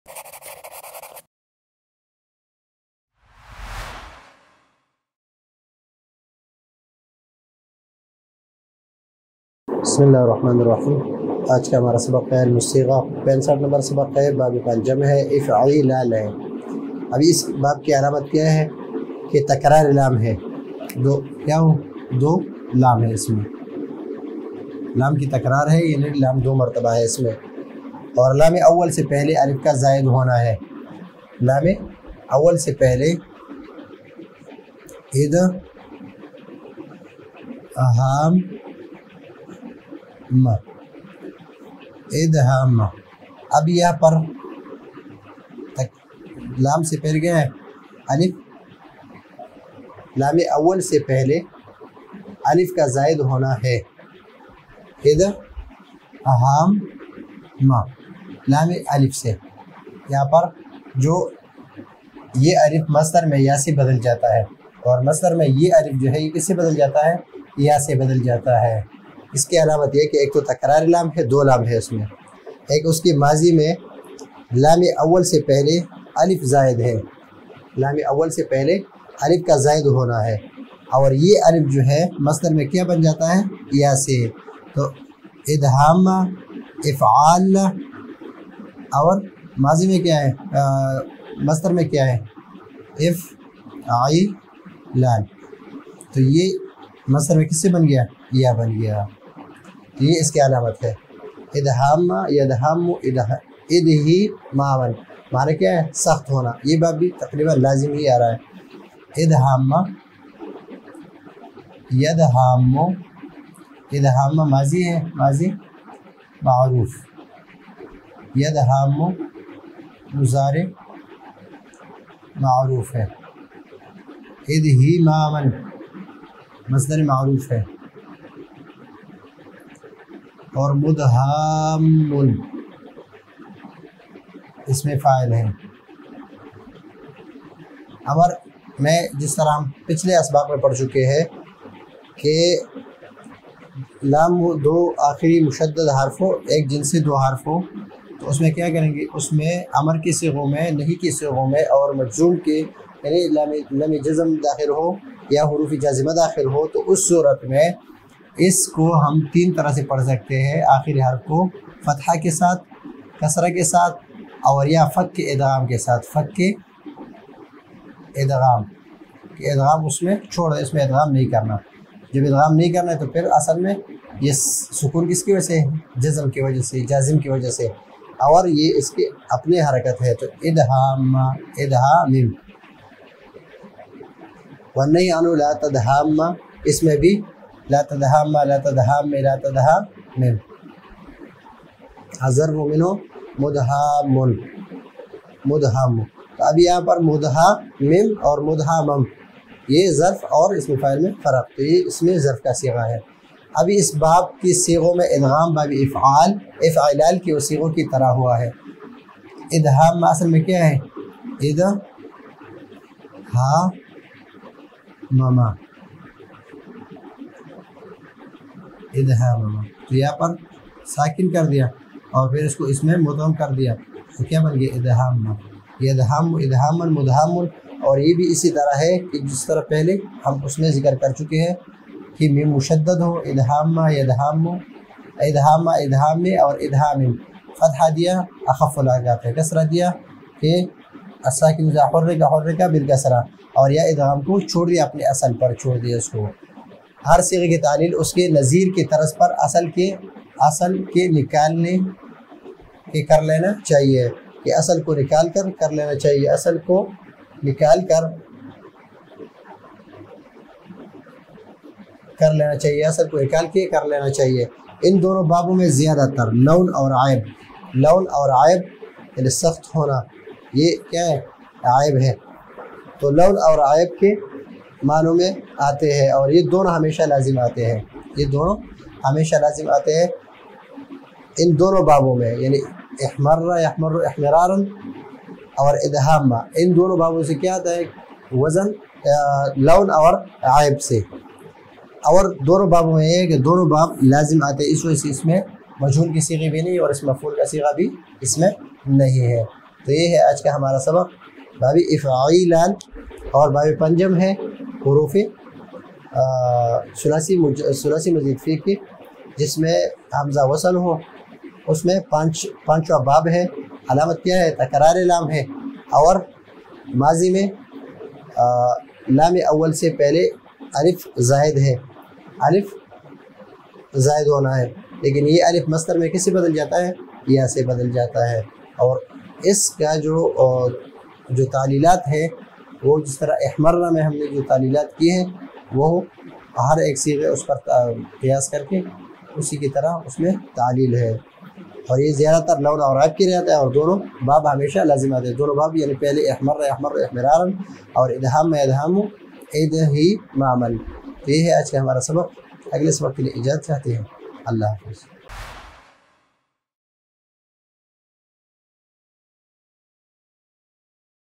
بسم اللہ الرحمن الرحیم۔ آج کا ہمارا سبق ہے المصیغہ، 65 نمبر سبق ہے، باب پنجم ہے، افعیلال ہے۔ ابھی اس باب کی علامت کیا ہے کہ تکرار لام ہے، دو لام ہے اس میں، لام کی تکرار ہے، یعنی لام دو مرتبہ ہے اس میں، اور لام اول سے پہلے الف کا زائد ہونا ہے۔ لام اول سے پہلے ادغام، اب یہاں پر لام سے پہلے کیا ہے؟ الف، لام اول سے پہلے الف کا زائد ہونا ہے، ادغام لام الف سے، یہاں پر جو یہ الف مصدر میں یا سے بدل جاتا ہے، اور مصدر میں یہ الف جو ہے یہ کس سے بدل جاتا ہے؟ یا سے بدل جاتا ہے۔ اس کی علامت یہ کہ ایک تو تکرار لام ہے، دو لام ہے اس میں، ایک اس کی ماضی میں لام اول سے پہلے الف زائد ہے، لام اول سے پہلے الف کا زائد ہونا ہے، اور یہ الف جو ہے مصدر میں کیا بن جاتا ہے؟ یا سے، تو ادغام افعال، اور ماضی میں کیا ہے؟ مصدر میں کیا ہے؟ افعیلال، تو یہ مصدر میں کس سے بن گیا؟ یا بن گیا، تو یہ اس کی علامت ہے۔ ادغام یدغم ادغاما، معنی کیا ہے؟ سخت ہونا، یہ باب بھی تقریباً لازم ہی آ رہا ہے۔ ادغام یدغم، ادغام ماضی ہے، ماضی معروف، یدغم مضارع معروف ہے، ادغاما مصدر معروف ہے، اور مدغام اس میں فاعل ہے۔ اور میں جس طرح ہم پچھلے اسباق میں پڑھ چکے ہیں کہ لام دو آخری مشدد حرف ہو، ایک جن سے دو حرف ہو، تو اس میں کیا کریں گے؟ اس میں امر کی صیغوں میں، نہیں کی صیغوں میں، اور مجزوم کے یعنی لام جزم داخل ہو یا حروف جازمہ داخل ہو، تو اس صورت میں اس کو ہم تین طرح سے پڑھ سکتے ہیں۔ آخری حرف کو فتحہ کے ساتھ، کسرہ کے ساتھ، اور یا فک کے ادغام کے ساتھ، فک کے ادغام، کہ ادغام اس میں چھوڑ، اس میں ادغام نہیں کرنا۔ جب ادغام نہیں کرنا ہے تو پھر اصل میں یہ سکون کس کی وجہ سے؟ جزم کی وجہ سے، جازم کی وجہ سے، اور یہ اس کی اپنی حرکت ہے، تو ادغام ادغام۔ والنہی عنہ لا تدہام، اس میں بھی لا تدہام لا تدہام لا تدہام، ضرب منہ مدہام، مدہام، تو اب یہاں پر مدہام اور مدہامم، یہ ظرف اور اسم فاعل میں فرق، تو یہ اس میں ظرف کا صیغہ ہے۔ ابھی اس باب کی صیغوں میں ادغام باب افعال، افعلال کی صیغوں کی طرح ہوا ہے۔ ادغام اصل میں کیا ہے؟ ادغام، تو یہاں پر ساکن کر دیا اور پھر اس کو اس میں مدغم کر دیا، تو کیا بن گیا؟ ادغام، ادغام ادغاما مدغام، اور یہ بھی اسی طرح ہے کہ جس طرح پہلے ہم اس میں ذکر کر چکے ہیں کہ میم مشدد ہو، ادغام یدغام، ادغام ادغام میں، اور ادغام فتحہ دیا اخف الاغات ہے، کسرہ دیا کہ الساکن اذا حرک حرک بالکسرہ، اور یا ادغام کو چھوڑ دیا، اپنے اصل پر چھوڑ دیا اس کو۔ ہر صیغے کی تعلیل اس کے نظیر کی طرز پر اصل کے نکالنے کے کر لینا چاہیے، کہ اصل کو نکال کر لینا چاہیے، اصل کو نکال کر لینا چاہیے، اصل کو نکال کے کر لینا چاہیے۔ ان دونوں بابوں میں زیادہ تر لون اور عائب، لون اور عائب یعنی سخت ہونا، یہ کیا ہے؟ عائب ہے، تو لون اور عائب کے معنوں میں آتے ہیں، اور یہ دونوں ہمیشہ لازم آتے ہیں، یہ دونوں ہمیشہ لازم آتے ہیں ان دونوں بابوں میں، یعنی احمر یحمر احمرارا اور ادہام، ان دونوں بابوں سے کیا آتا ہے؟ وزن لون اور عائب سے، اور دونوں بابوں میں یہ ہے کہ دونوں باب لازم آتے ہیں، اس وجہ سے اس میں مجہول کی صیغہ بھی نہیں اور اس مفعول کا صیغہ بھی اس میں نہیں ہے۔ تو یہ ہے آج کا ہمارا سبق باب افعیلان، اور باب پنجم ہے حروف ثلاثی مزید فی کی، جس میں حمزہ وصل ہو، اس میں پانچواں باب ہے، علامت کیا ہے؟ تکرار لام ہے، اور ماضی میں لام اول سے پہلے الف زائد ہے، الف زائد ہونا ہے، لیکن یہ الف مصدر میں کس سے بدل جاتا ہے؟ یا سے بدل جاتا ہے۔ اور اس کا جو تعلیلات ہے وہ جس طرح احمرہ میں ہم نے جو تعلیلات کی ہیں وہ ہر ایک صیغے اس پر قیاس کر کے اسی کی طرح اس میں تعلیل ہے، اور یہ زیادہ تر لون اور عیب کی رہتا ہے، اور دونوں باب ہمیشہ لازمات ہیں، دونوں باب یعنی پہلے احمر احمرارا اور ادہام میں ادہام ادہی معمل۔ تو یہ ہے آج کا ہمارا سبق، اگلے سبق کے لیے اجازت چاہتے ہیں، اللہ حافظ۔